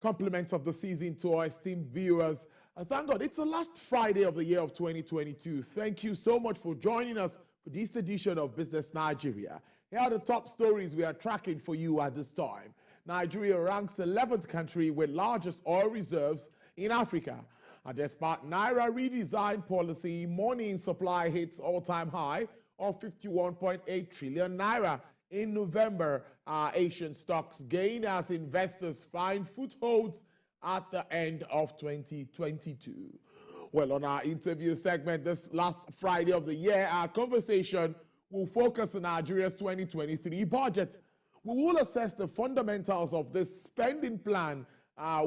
Compliments of the season to our esteemed viewers. And thank God, it's the last Friday of the year of 2022. Thank you so much for joining us for this edition of Business Nigeria. Here are the top stories we are tracking for you at this time. Nigeria ranks 11th country with largest oil reserves in Africa. And despite Naira redesign policy, money in supply hits all-time high of 51.8 trillion Naira. In November, Asian stocks gain as investors find footholds at the end of 2022. Well, on our interview segment this last Friday of the year, our conversation will focus on Nigeria's 2023 budget. We will assess the fundamentals of this spending plan,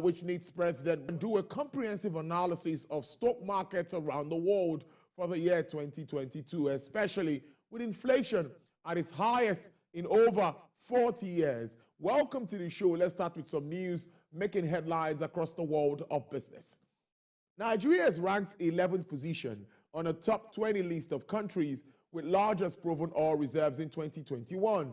which needs President to do a comprehensive analysis of stock markets around the world for the year 2022, especially with inflation at its highest in over 40 years. Welcome to the show. Let's start with some news making headlines across the world of business. Nigeria is ranked 11th position on a top 20 list of countries with largest proven oil reserves in 2021.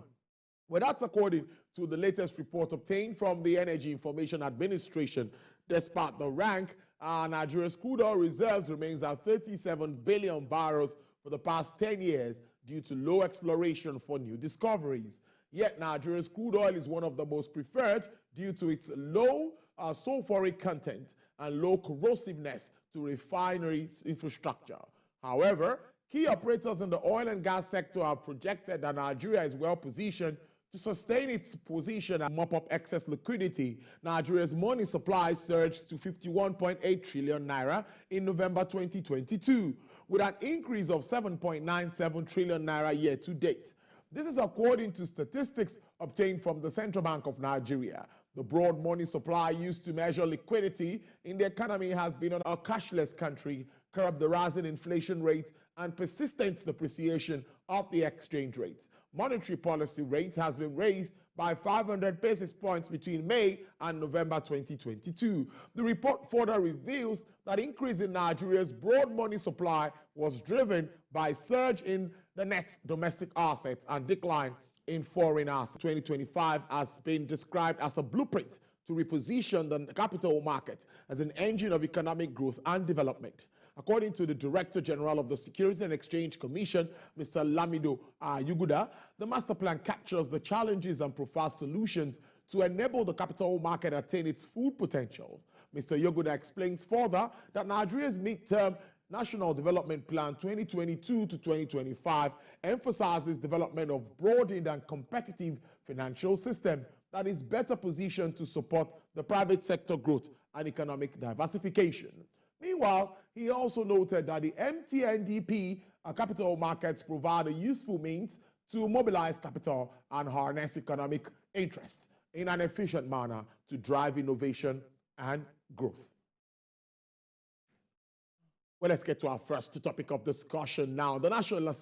Well, that's according to the latest report obtained from the Energy Information Administration. Despite the rank, Nigeria's crude oil reserves remains at 37 billion barrels for the past 10 years due to low exploration for new discoveries. Yet Nigeria's crude oil is one of the most preferred due to its low sulfuric content and low corrosiveness to refineries infrastructure. However, key operators in the oil and gas sector have projected that Nigeria is well positioned to sustain its position and mop up excess liquidity. Nigeria's money supply surged to 51.8 trillion naira in November 2022, with an increase of 7.97 trillion naira year to date. This is according to statistics obtained from the Central Bank of Nigeria. The broad money supply used to measure liquidity in the economy has been on a cashless country, curbed the rising inflation rate and persistent depreciation of the exchange rate. Monetary policy rates has been raised by 500 basis points between May and November 2022. The report further reveals that increase in Nigeria's broad money supply was driven by surge in the net domestic assets and decline in foreign assets. 2025 has been described as a blueprint to reposition the capital market as an engine of economic growth and development. According to the Director General of the Securities and Exchange Commission, Mr. Lamido Yuguda, the master plan captures the challenges and provides solutions to enable the capital market to attain its full potential. Mr. Yuguda explains further that Nigeria's midterm National Development Plan 2022 to 2025 emphasizes development of broadened and competitive financial system that is better positioned to support the private sector growth and economic diversification. Meanwhile, he also noted that the MTNDP capital markets provide a useful means to mobilize capital and harness economic interest in an efficient manner to drive innovation and growth. Well, let's get to our first topic of discussion now. The National